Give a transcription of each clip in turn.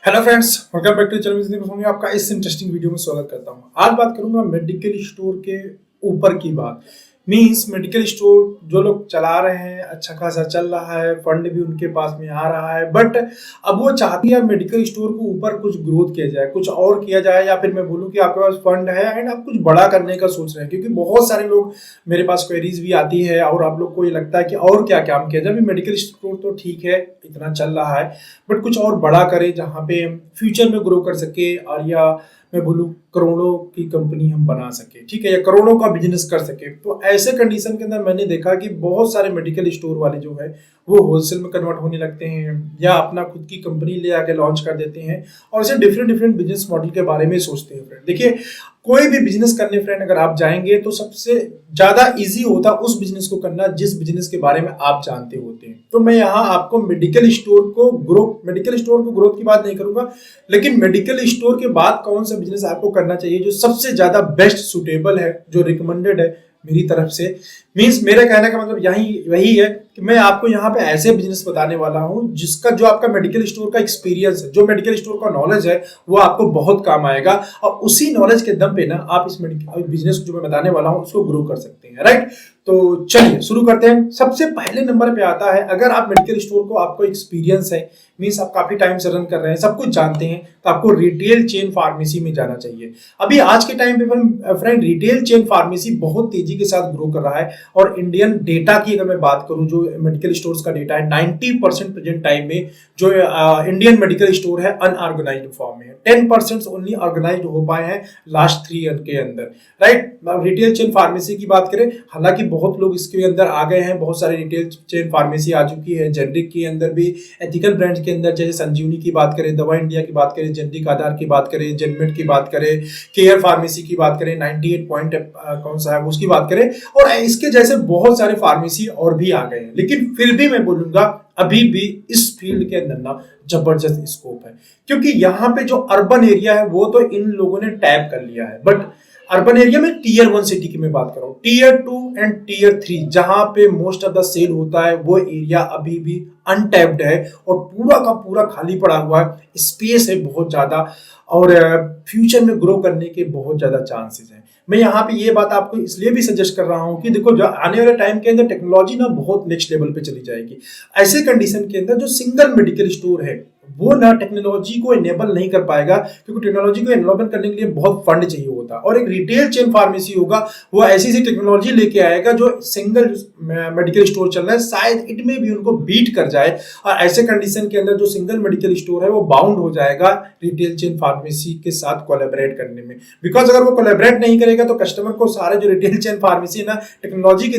Hello friends, welcome back to channel. आपका इस interesting video में स्वागत करता हूं। आज बात करूंगा मेडिकल स्टोर के ऊपर की बात। मींस मेडिकल स्टोर जो लोग चला रहे हैं, अच्छा खासा चल रहा है, फंड भी उनके पास में आ रहा है, बट अब वो चाहती है मेडिकल स्टोर को ऊपर कुछ ग्रोथ किया जाए, कुछ और किया जाए, या फिर मैं बोलूं कि आपके पास फंड है एंड आप कुछ बड़ा करने का सोच रहे हैं। क्योंकि बहुत सारे लोग मेरे पास क्वेरीज भी आती है और आप लोग को ये लगता है कि और क्या काम किया जाए। मेडिकल स्टोर तो ठीक है, इतना चल रहा है, बट कुछ और बड़ा करे जहाँ पे फ्यूचर में ग्रो कर सके, और या मैं बोलूँ करोड़ों की कंपनी हम बना सके, ठीक है, या करोड़ों का बिजनेस कर सके। तो ऐसे कंडीशन के अंदर मैंने देखा कि बहुत सारे मेडिकल स्टोर वाले जो है वो होलसेल में कन्वर्ट होने लगते हैं, या अपना खुद की कंपनी ले आके लॉन्च कर देते हैं और ऐसे डिफरेंट डिफरेंट बिजनेस मॉडल के बारे में सोचते हैं। फ्रेंड देखिए, कोई भी बिजनेस करने फ्रेंड अगर आप जाएंगे तो सबसे ज्यादा इजी होता उस बिजनेस को करना जिस बिजनेस के बारे में आप जानते होते हैं। तो मैं यहाँ आपको मेडिकल स्टोर को ग्रोथ की बात नहीं करूंगा, लेकिन मेडिकल स्टोर के बाद कौन सा बिजनेस आपको करना चाहिए जो सबसे ज्यादा बेस्ट सुटेबल है, जो रिकमेंडेड है मेरी तरफ से। मींस मेरे कहने का मतलब यही वही है कि मैं आपको यहाँ पे ऐसे बिजनेस बताने वाला हूँ जिसका जो आपका मेडिकल स्टोर का एक्सपीरियंस है, जो मेडिकल स्टोर का नॉलेज है, वो आपको बहुत काम आएगा। और उसी नॉलेज के दम पे ना आप इस मेडिकल बिजनेस को जो मैं बताने वाला हूँ उसको ग्रो कर सकते हैं। राइट, तो चलिए शुरू करते हैं। सबसे पहले नंबर पे आता है, अगर आप मेडिकल स्टोर को आपको एक्सपीरियंस है, मीन्स आप काफी टाइम से रन कर रहे हैं, सब कुछ जानते हैं, तो आपको रिटेल चेन फार्मेसी में जाना चाहिए। अभी आज के टाइम पे फ्रेंड रिटेल चेन फार्मेसी बहुत तेजी के साथ ग्रो कर रहा है। और इंडियन डेटा की अगर मैं बात करूं, जो मेडिकल स्टोर्स का डेटा है, 90% प्रेजेंट टाइम में जो इंडियन मेडिकल स्टोर है अनऑर्गेनाइज्ड फॉर्म में है। 10% ओनली ऑर्गेनाइज्ड हो पाए हैं लास्ट 3 ईयर के अंदर। राइट, रिटेल चेन फार्मेसी की बात करें, हालांकि बहुत लोग इसके अंदर आ गए हैं, बहुत सारे रिटेल चेन फार्मेसी आ चुकी है। जेनरिक के अंदर भी, एथिकल ब्रांड्स के अंदर, जैसे संजीवनी की बात करें, दवा इंडिया की बात करें, जेनरिक आधार की बात करें, जेनमेड की बात करें, केयर फार्मेसी की बात करें, 98 पॉइंट कौन सा है उसकी बात करें, और इसके जैसे बहुत सारे फार्मेसी और भी आ गए हैं। लेकिन फिर भी मैं बोलूंगा अभी भी इस फील्ड के अंदर ना जबरदस्त स्कोप है, क्योंकि यहाँ पे जो अर्बन एरिया है वो तो इन लोगों ने टैप कर लिया है। बट अर्बन एरिया में टीयर 1 सिटी की मैं बात कर रहा हूँ, टीयर 2 एंड टीयर 3 जहां पे मोस्ट ऑफ द सेल होता है, वो एरिया अभी भी अनटैप्ड है और पूरा का पूरा खाली पड़ा हुआ है। स्पेस है बहुत ज्यादा, और फ्यूचर में ग्रो करने के बहुत ज्यादा चांसेस हैं। मैं यहाँ पे ये बात आपको इसलिए भी सजेस्ट कर रहा हूँ कि देखो, जो आने वाले टाइम के अंदर टेक्नोलॉजी ना बहुत नेक्स्ट लेवल पे चली जाएगी। ऐसे कंडीशन के अंदर जो सिंगल मेडिकल स्टोर है वो ना टेक्नोलॉजी को इनेबल नहीं कर पाएगा, क्योंकि टेक्नोलॉजी को इनेबल करने के लिए बहुत फंड चाहिए होता है। और एक रिटेल चेन फार्मेसी होगा, वो ऐसी सी टेक्नोलॉजी लेके आएगा जो सिंगल मेडिकल स्टोर चल रहा है शायद इट में भी उनको बीट कर जाए। और ऐसे कंडीशन के अंदर जो सिंगल मेडिकल स्टोर है वो बाउंड हो जाएगा रिटेल चेन फार्मेसी के साथ कोलैबोरेट करने में। बिकॉज अगर वो कोलैबोरेट नहीं करेगा तो कस्टमर को सारे जो रिटेल चेन फार्मेसी है ना, टेक्नोलॉजी के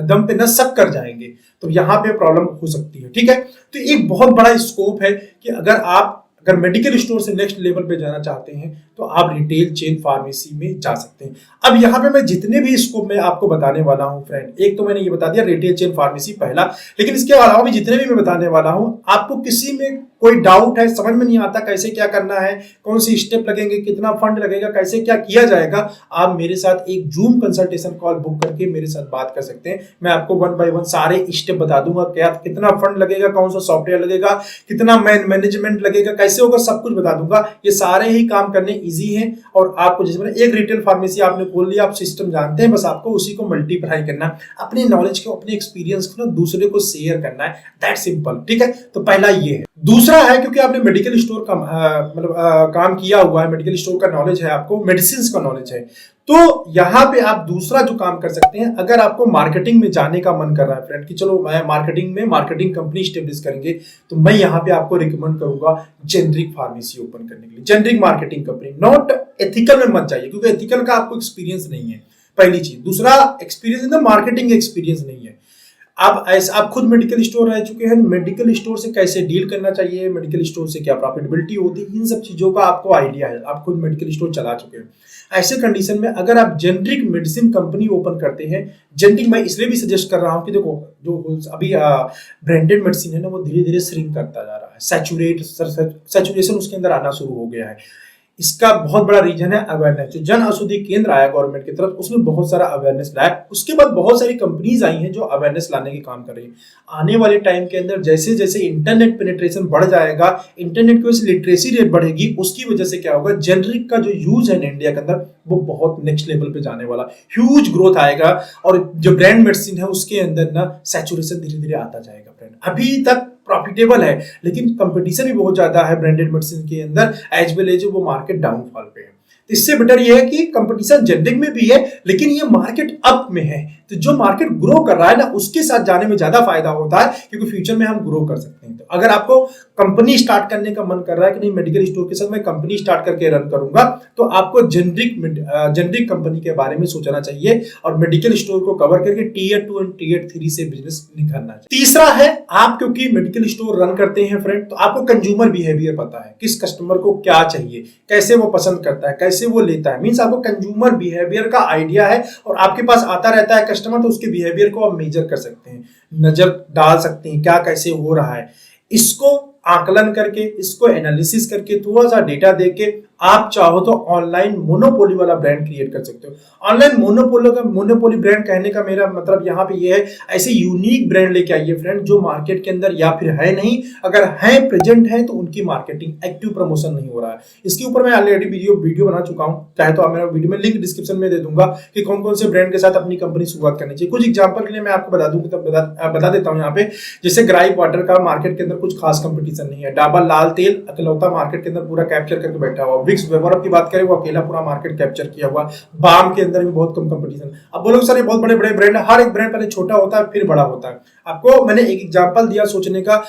दम पे ना सब कर जाएंगे। तो यहाँ पे प्रॉब्लम हो सकती है। ठीक है, तो एक बहुत बड़ा स्कोप है कि अगर मेडिकल स्टोर से नेक्स्ट लेवल पे जाना चाहते हैं तो आप रिटेल चेन फार्मेसी में जा सकते हैं। अब यहाँ पे मैं जितने भी स्कोप में आपको बताने वाला हूँ फ्रेंड, एक तो मैंने ये बता दिया रिटेल चेन फार्मेसी पहला, लेकिन इसके अलावा भी जितने भी मैं बताने वाला हूँ, आपको किसी में कोई डाउट है, समझ में नहीं आता कैसे क्या करना है, कौन सी स्टेप लगेंगे, कितना फंड लगेगा, कैसे क्या किया जाएगा, आप मेरे साथ एक जूम कंसल्टेशन कॉल बुक करके मेरे साथ बात कर सकते हैं। मैं आपको 1 बाय 1 सारे स्टेप बता दूंगा, क्या कितना फंड लगेगा, कौन सा सॉफ्टवेयर लगेगा, कितना मैनेजमेंट लगेगा, कैसे होगा, सब कुछ बता दूंगा। ये सारे ही काम करने इजी हैं। और आपको जैसे मैंने एक रिटेल फार्मेसी आपने खोल लिया, आप सिस्टम जानते हैं, बस आपको उसी को मल्टीप्लाई करना, अपने नॉलेज को, अपने एक्सपीरियंस को ना दूसरे को शेयर करना है, दैट सिंपल। ठीक है, तो पहला ये है। दूसरा है, क्योंकि आपने मेडिकल स्टोर का काम किया हुआ है, मेडिकल स्टोर का नॉलेज है, आपको मेडिसिन का नॉलेज है, तो यहाँ पे आप दूसरा जो काम कर सकते हैं, अगर आपको मार्केटिंग में जाने का मन कर रहा है फ्रेंड कि चलो मैं मार्केटिंग कंपनी स्टेब्लिश करेंगे, तो मैं यहाँ पे आपको रिकमेंड करूंगा जेनरिक फार्मेसी ओपन करने के लिए। Generic marketing company, not ethical में मत जाइए, क्योंकि एथिकल का आपको एक्सपीरियंस नहीं है, पहली चीज। दूसरा, experience in the marketing experience नहीं है। आप खुद मेडिकल स्टोर रह चुके हैं, मेडिकल स्टोर से कैसे डील करना चाहिए, मेडिकल स्टोर से क्या प्रॉफिटेबिलिटी होती है, इन सब चीजों का आपको आइडिया है, आप खुद मेडिकल स्टोर चला चुके हैं। ऐसे कंडीशन में अगर आप जेनरिक मेडिसिन कंपनी ओपन करते हैं, जेनरिक मैं इसलिए भी सजेस्ट कर रहा हूं कि देखो, जो अभी ब्रांडेड मेडिसिन है ना, वो धीरे धीरे श्रिंक करता जा रहा है, सैचुरेशन उसके अंदर आना शुरू हो गया है। इसका बहुत बड़ा रीजन है अवेयरनेस। जो जन औषधि केंद्र आया गवर्नमेंट की तरफ, उसमें बहुत सारा अवेयरनेस लाया। उसके बाद बहुत सारी कंपनीज आई हैं जो अवेयरनेस लाने के काम कर रही है। आने वाले टाइम के अंदर जैसे जैसे इंटरनेट पेनिट्रेशन बढ़ जाएगा, इंटरनेट की वजह से लिटरेसी रेट बढ़ेगी, उसकी वजह से क्या होगा, जेनरिक का जो यूज है इंडिया के अंदर वो बहुत नेक्स्ट लेवल पे जाने वाला, ह्यूज ग्रोथ आएगा। और जो ब्रांड मेडिसिन है उसके अंदर ना सैचुरेशन धीरे धीरे आता जाएगा। ब्रांड अभी तक प्रॉफिटेबल है, लेकिन कंपटीशन भी बहुत ज्यादा है ब्रांडेड मेडिसिन के अंदर, एज वेल एज वो मार्केट डाउनफॉल पे है। तो इससे बेटर ये है कि कंपटीशन जेनरिक में भी है, लेकिन ये मार्केट अप में है। तो जो मार्केट ग्रो कर रहा है ना, उसके साथ जाने में ज्यादा फायदा होता है, क्योंकि फ्यूचर में हम ग्रो कर सकते हैं। तो अगर आपको कंपनी स्टार्ट करने का मन कर रहा है कि नहीं मेडिकल स्टोर के साथ मैं कंपनी स्टार्ट करके रन करूंगा, तो आपको जेनरिक कंपनी के बारे में सोचना चाहिए और मेडिकल स्टोर को कवर करके टीयर 2 एंड टीयर 3 से बिजनेस निकालना चाहिए। तीसरा है, आप क्योंकि मेडिकल स्टोर रन करते हैं फ्रेंड, तो आपको कंज्यूमर बिहेवियर पता है, किस कस्टमर को क्या चाहिए, कैसे वो पसंद करता है, कैसे वो लेता है। मींस आपको कंज्यूमर बिहेवियर का आइडिया है और आपके पास आता रहता है कस्टमर, तो उसके बिहेवियर को आप मेजर कर सकते हैं, नजर डाल सकते हैं क्या कैसे हो रहा है। इसको आकलन करके, इसको एनालिसिस करके, थोड़ा सा डेटा देके आप चाहो तो ऑनलाइन मोनोपोली वाला ब्रांड क्रिएट कर सकते हो। ऑनलाइन मोनोपोली ब्रांड कहने का मेरा मतलब यहाँ पे ये है, ऐसे यूनिक ब्रांड लेके आइए फ्रेंड जो मार्केट के अंदर या फिर है नहीं, अगर है प्रेजेंट है तो उनकी मार्केटिंग एक्टिव प्रमोशन नहीं हो रहा है। इसके ऊपर मैं ऑलरेडी वीडियो बना चुका हूँ, चाहे तो आप मेरा वीडियो में लिंक डिस्क्रिप्शन में दे दूंगा कि कौन कौन से ब्रांड के साथ अपनी कंपनी शुरुआत करनी चाहिए। कुछ एग्जाम्पल के लिए मैं आपको बता देता हूँ यहाँ पे। जैसे ग्राइप वाटर का मार्केट के अंदर कुछ खास कंपटीशन नहीं है, डाबर लाल तेल अकेलौता मार्केट के अंदर पूरा कैप्चर करके बैठा हुआ, विक्स वेवरअप की बात करें वो अकेला पूरा मार्केट कैप्चर किया हुआ, बाम के अंदर भी बहुत कम कंपटीशन। अब बोलोगे सर ये बहुत बड़े बड़े ब्रांड है, हर एक ब्रांड पहले छोटा होता है फिर बड़ा होता है। आपको मैंने एक एग्जांपल दिया सोचने का,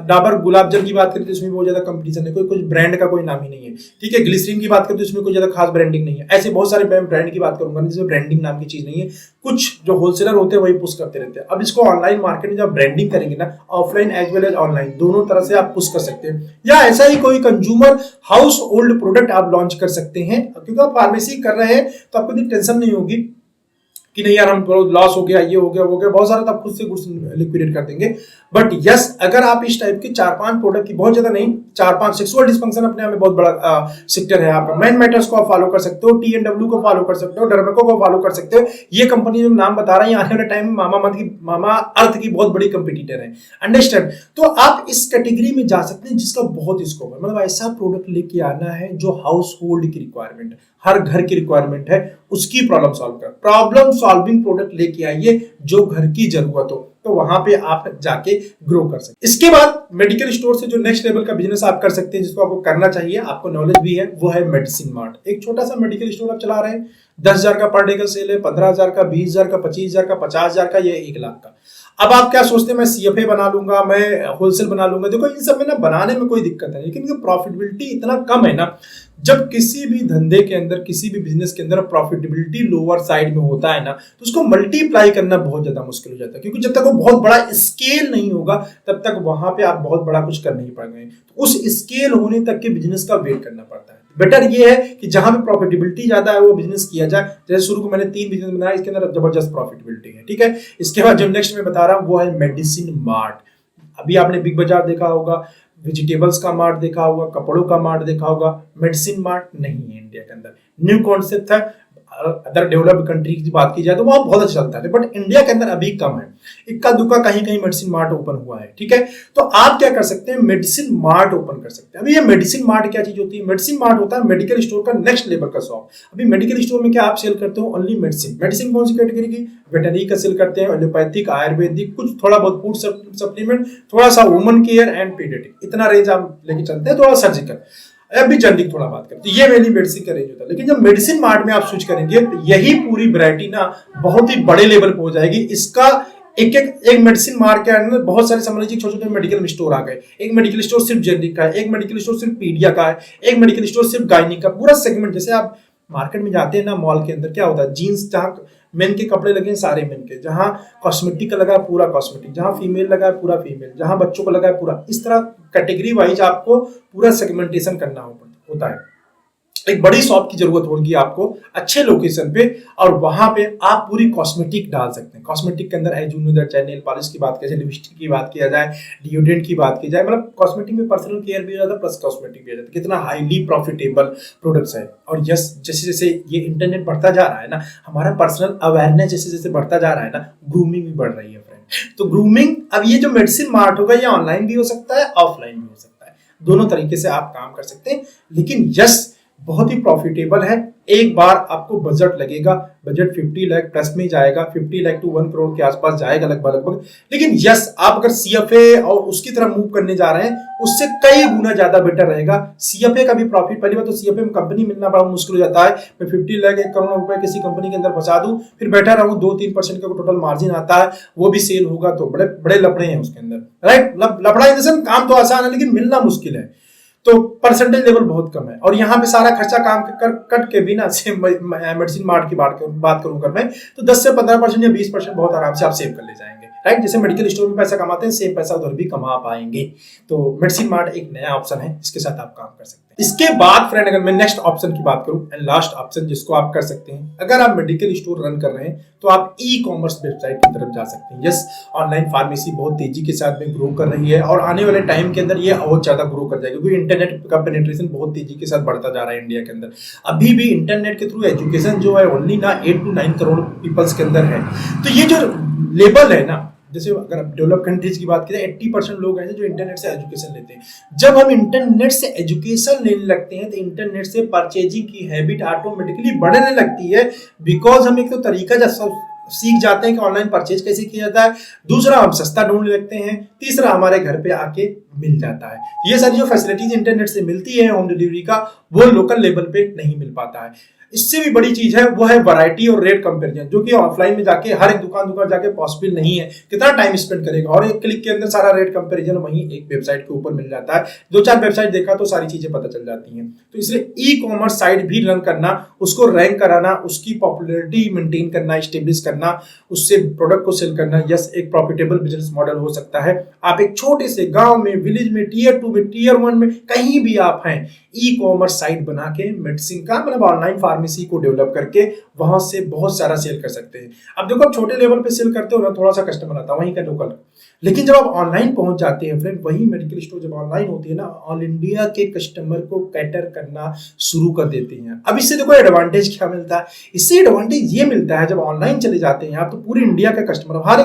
डाबर गुलाब जल की बात करें तो इसमें बहुत ज्यादा कंपटीशन है, कोई कुछ ब्रांड का कोई नाम ही नहीं है, ठीक है। ग्लिसरीन की बात करें तो इसमें कोई ज्यादा खास ब्रांडिंग नहीं है। ऐसे बहुत सारे ब्रांड की बात करूंगा जिसमें ब्रांडिंग नाम की चीज नहीं है, कुछ जो होलसेलर होते हैं वही पुश करते रहते हैं। अब इसको ऑनलाइन मार्केट में जब ब्रांडिंग करेंगे ना, offline as well as online दोनों तरह से आप पुश कर सकते हैं। या ऐसा ही कोई कंज्यूमर हाउस होल्ड प्रोडक्ट आप लॉन्च कर सकते हैं, क्योंकि आप फार्मेसी कर रहे हैं तो आपको इतनी टेंशन नहीं होगी कि नहीं यार हम लॉस हो गया, ये हो गया वो हो गया, बहुत सारा तो आप खुद से गुड्स लिक्विडेट कर देंगे। बट यस, अगर आप इस टाइप के 4-5 प्रोडक्ट की, बहुत ज्यादा नहीं, 4-5, सेक्सुअल डिस्फंक्शन अपने आप में बहुत बड़ा सेक्टर है आपका, मैन मैटर्स को आप फॉलो कर सकते हो, TNW को फॉलो कर सकते हो, डर्मेको को फॉलो कर सकते हो। ये कंपनी जो नाम बता रहा है आने वाले टाइम में मामा अर्थ की बहुत बड़ी कंपटीटर है, अंडरस्टैंड। तो आप इस कैटेगरी में जा सकते हैं जिसका बहुत स्कोप है, मतलब ऐसा प्रोडक्ट लेके आना है जो हाउस होल्ड की रिक्वायरमेंट है, हर घर की रिक्वायरमेंट है, उसकी प्रॉब्लम सॉल्व कर, प्रॉब्लम सॉल्विंग प्रोडक्ट लेके आइए जो घर की जरूरत हो, तो वहां पे आप जाके ग्रो कर सकते। इसके बाद मेडिकल स्टोर से जो नेक्स्ट लेवल का बिजनेस आप कर सकते हैं, जिसको आपको करना चाहिए, आपको नॉलेज भी है, वो है मेडिसिन मार्ट। एक छोटा सा मेडिकल स्टोर आप चला रहे हैं, 10,000 का पर डे का सेल है, 15,000 का, 20,000 का, 25,000 का, 50,000 का, ये 1 लाख का। अब आप क्या सोचते हैं मैं CFA बना लूंगा, मैं होलसेल बना लूंगा। देखो इन सब में ना बनाने में कोई दिक्कत है, लेकिन प्रॉफिटेबिलिटी इतना कम है ना, जब किसी भी धंधे के अंदर, किसी भी बिजनेस के अंदर प्रॉफिटेबिलिटी लोअर साइड में होता है ना, तो उसको मल्टीप्लाई करना बहुत ज्यादा मुश्किल हो जाता है, क्योंकि जब तक वो बहुत बड़ा स्केल नहीं होगा तब तक वहां पे आप बहुत बड़ा कुछ कर नहीं पाएंगे। तो उस स्केल होने तक के बिजनेस का वेट करना पड़ता है। बेटर ये है कि जहां पे प्रॉफिटेबिलिटी ज्यादा है वो बिजनेस किया जाए। जैसे शुरू को मैंने 3 बिजनेस बनाया, इसके अंदर जबरदस्त प्रॉफिटेबिलिटी है, ठीक है। इसके बाद जो नेक्स्ट मैं बता रहा हूँ वो है मेडिसिन मार्ट। अभी आपने बिग बाजार देखा होगा, वेजिटेबल्स का मार्ट देखा होगा, कपड़ों का मार्ट देखा होगा, मेडिसिन मार्ट नहीं है इंडिया के अंदर, न्यू कॉन्सेप्ट है। अदर डेवलप्ड कंट्री की बात की जाए तो वहां बहुत अच्छा चलता है, बट इंडिया के अंदर अभी कम है। इक्का दुक्का कहीं कहीं मेडिसिन मार्ट ओपन हुआ है, ठीक है। तो आप क्या कर सकते हैं, मेडिसिन मार्ट ओपन कर सकते हैं। अभी ये मेडिसिन मार्ट क्या चीज होती है, मेडिसिन मार्ट होता है मेडिकल स्टोर का नेक्स्ट लेवल का शॉप। अभी मेडिकल स्टोर में क्या आप सेल करते हो, ओनली मेडिसिन। मेडिसिन कौन सी कैटेगरी की, वेटनरी का सेल करते हैं, एलोपैथिक, आयुर्वेदिक, कुछ थोड़ा बहुत फूड सप्लीमेंट, थोड़ा सा वुमन केयर एंड पीडियाट्रिक, इतना रेंज आप लेके चलते हैं, थोड़ा सर्जिकल, अभी जनरिक थोड़ा बात करते हैं, ये मेरी मेडिसिन का रेंज होता है। लेकिन जब मेडिसिन मार्ट में आप स्विच करेंगे तो यही पूरी वैरायटी ना बहुत ही बड़े लेवल पे हो जाएगी। इसका एक मेडिसिन मार्ट के अंदर बहुत सारे, समझ लीजिए छोटे छोटे मेडिकल स्टोर आ गए। एक मेडिकल स्टोर सिर्फ जेनरिक का है, एक मेडिकल स्टोर सिर्फ पीडिया का है, एक मेडिकल स्टोर सिर्फ गायनिक का, पूरा सेगमेंट। जैसे आप मार्केट में जाते हैं ना, मॉल के अंदर क्या होता है, जीन्स, जहाँ मेन के कपड़े लगे सारे मेन के, जहां कॉस्मेटिक का लगा है पूरा कॉस्मेटिक, जहां फीमेल लगा है पूरा फीमेल, जहां बच्चों को लगा है पूरा, इस तरह कैटेगरी वाइज आपको पूरा सेगमेंटेशन करना होता है। एक बड़ी शॉप की जरूरत होगी आपको अच्छे लोकेशन पे, और वहां पे आप पूरी कॉस्मेटिक डाल सकते हैं। कॉस्मेटिक के अंदर एज यू नो दैट, चाहे नेल पॉलिश की बात किया जाए, लिपस्टिक की बात किया जाए, डिओड्रेंट की बात की जाए, मतलब कॉस्मेटिक में पर्सनल केयर भी आ जाता है प्लस कॉस्मेटिक भी आ जाता है। कितना हाईली प्रॉफिटेबल प्रोडक्ट्स है। और यस, जैसे जैसे ये इंटरनेट बढ़ता जा रहा है ना, हमारा पर्सनल अवेयरनेस जैसे जैसे बढ़ता जा रहा है ना, ग्रूमिंग भी बढ़ रही है फ्रेंड। तो ग्रूमिंग, अब ये जो मेडिसिन मार्ट होगा ये ऑनलाइन भी हो सकता है, ऑफलाइन भी हो सकता है, दोनों तरीके से आप काम कर सकते हैं। लेकिन यस, बहुत ही प्रॉफिटेबल है। एक बार आपको बजट लगेगा, बजट 50 लाख प्लस में जाएगा, 50 लाख टू 1 करोड़ के आसपास जाएगा लगभग। लेकिन यस, आप अगर सीएफए और उसकी तरफ मूव करने जा रहे हैं, उससे कई गुना ज्यादा बेटर रहेगा। सीएफए का भी प्रॉफिट, पहली बात तो सीएफए में कंपनी मिलना बड़ा मुश्किल हो जाता है। मैं 50 लाख 1 करोड़ रुपए किसी कंपनी के अंदर फंसा दूं, फिर बैठा रहूं, 2-3% का टोटल मार्जिन आता है, वो भी सेल होगा तो बड़े बड़े लफड़े हैं उसके अंदर, राइट। लफड़ा इन द सेंस, काम तो आसान है लेकिन मिलना मुश्किल है, तो परसेंटेज लेवल बहुत कम है। और यहाँ पे सारा खर्चा काम कट के भी ना, मेडिसिन मार्ट की बात करूं अगर मैं, तो 10 से 15% या 20% बहुत आराम से आप सेव कर ले जाएंगे, राइट। जैसे मेडिकल स्टोर में पैसा कमाते हैं, सेम पैसा उधर भी कमा पाएंगे। तो मेडिसिन मार्ट एक नया ऑप्शन है, इसके साथ आप काम कर सकते हैं। इसके बाद फ्रेंड, अगर मैं नेक्स्ट ऑप्शन की बात करूं एंड लास्ट ऑप्शन जिसको आप कर सकते हैं, अगर आप मेडिकल स्टोर रन कर रहे हैं तो आप ई कॉमर्स वेबसाइट की तरफ जा सकते हैं। यस, ऑनलाइन फार्मेसी बहुत तेजी के साथ में ग्रो कर रही है और आने वाले टाइम के अंदर ये और ज्यादा ग्रो कर जाएगी, क्योंकि इंटरनेट का पेनिट्रेशन बहुत तेजी के साथ बढ़ता जा रहा है इंडिया के अंदर। अभी भी इंटरनेट के थ्रू एजुकेशन जो है ओनली ना 8 to 9 करोड़ पीपल्स के अंदर है। तो ये जो लेवल है ना, जैसे अगर आप डेवलप कंट्रीज की बात करें, 80% लोग हैं जो इंटरनेट से एजुकेशन लेते हैं। जब हम इंटरनेट से एजुकेशन लेने लगते हैं तो इंटरनेट से परचेजिंग की हैबिट ऑटोमेटिकली बढ़ने लगती है, बिकॉज हम एक तो तरीका जैसा सीख जाते हैं कि ऑनलाइन परचेज कैसे किया जाता है, दूसरा हम सस्ता ढूंढ लगते हैं, तीसरा हमारे घर पे आके मिल जाता है। ये सारी जो फैसिलिटीज इंटरनेट से मिलती है होम डिलीवरी का, वो लोकल लेवल पे नहीं मिल पाता है। इससे भी बड़ी चीज है वो है वैरायटी और रेट कंपैरिजन, जो कि ऑफलाइन में जाके हर एक दुकान जाके पॉसिबल नहीं है। कितना टाइम स्पेंड करेगा, और एक क्लिक के अंदर सारा रेट कंपैरिजन वहीं एक वेबसाइट के ऊपर मिल जाता है। 2-4 वेबसाइट देखा तो सारी चीजें पता चल जाती हैं। तो इसलिए ई कॉमर्स साइट भी रन करना, उसको रैंक कराना, उसकी पॉपुलैरिटी मेंटेन करना, स्टेब्लिश करना, उससे प्रोडक्ट को सेल करना, यस, एक प्रॉफिटेबल बिजनेस मॉडल हो सकता है। आप एक छोटे से गांव में, विलेज में, टियर 2 में, टियर 1 में, कहीं भी आप हैं, ई कॉमर्स साइट बना के मेडिसिन का मतलब ऑनलाइन फार्मेसी को डेवलप करके वहां से बहुत सारा सेल कर सकते हैं। अब देखो, आप छोटे लेवल पे सेल करते हो ना, थोड़ा सा कस्टमर आता है वहीं का लोकल, लेकिन जब आप ऑनलाइन पहुंच जाते हैं फ्रेंड, वही मेडिकल स्टोर जब ऑनलाइन होती है ना, ऑल इंडिया के कस्टमर को कैटर करना शुरू कर देते हैं। अब इससे देखो एडवांटेज क्या मिलता है, इससे एडवांटेज ये मिलता है, जब ऑनलाइन चले जाते हैं आप तो पूरी इंडिया का कस्टमर, हर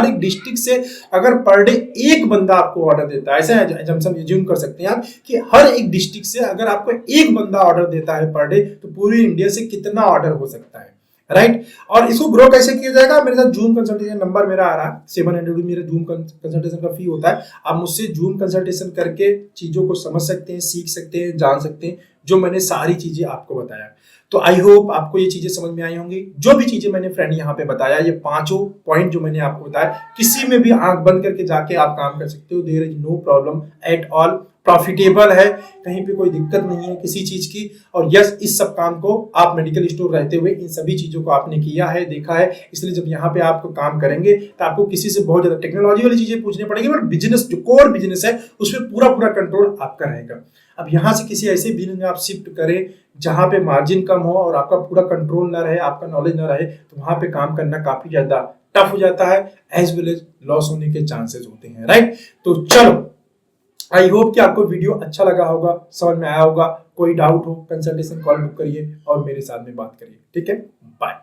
एक डिस्ट्रिक्ट से अगर पर डे एक बंदा आपको ऑर्डर देता है, ऐसे एज्यूम कर सकते हैं आप कि हर एक डिस्ट्रिक्ट से अगर आपको एक बंदा ऑर्डर देता है पर डे, तो पूरी इंडिया से कितना ऑर्डर हो सकता है, राइट। और इसको ग्रो कैसे किया जाएगा, मेरे साथ जूम कंसल्टेशन नंबर मेरा आ रहा है, 700 मेरा जूम कंसल्टेशन का फी होता है। आप मुझसे जूम कंसल्टेशन करके चीजों को समझ सकते हैं, सीख सकते हैं, जान सकते हैं, जो मैंने सारी चीजें आपको बताया। तो आई होप आपको ये चीजें समझ में आई होंगी। जो भी चीजें मैंने फ्रेंड यहाँ पे बताया, ये 5 पॉइंट जो मैंने आपको बताया, किसी में भी आंख बंद करके जाके आप काम कर सकते हो। There is no problem at all, profitable है, कहीं पे कोई दिक्कत नहीं है किसी चीज की। और यस, इस सब काम को आप मेडिकल स्टोर रहते हुए इन सभी चीजों को आपने किया है, देखा है, इसलिए जब यहाँ पे आपको काम करेंगे तो आपको किसी से बहुत ज्यादा टेक्नोलॉजी वाली चीजें पूछनी पड़ेगी, बट बिजनेस जो कोर बिजनेस है उसमें पूरा कंट्रोल आपका रहेगा। अब यहाँ से किसी ऐसे बिजनेस में आप शिफ्ट करें जहां पे मार्जिन कम हो और आपका पूरा कंट्रोल ना रहे, आपका नॉलेज ना रहे, तो वहां पे काम करना काफी ज्यादा टफ हो जाता है, एज वेल एज लॉस होने के चांसेस होते हैं, राइट। तो चलो, आई होप कि आपको वीडियो अच्छा लगा होगा, समझ में आया होगा। कोई डाउट हो, कंसल्टेशन कॉल बुक करिए और मेरे साथ में बात करिए, ठीक है। बाय।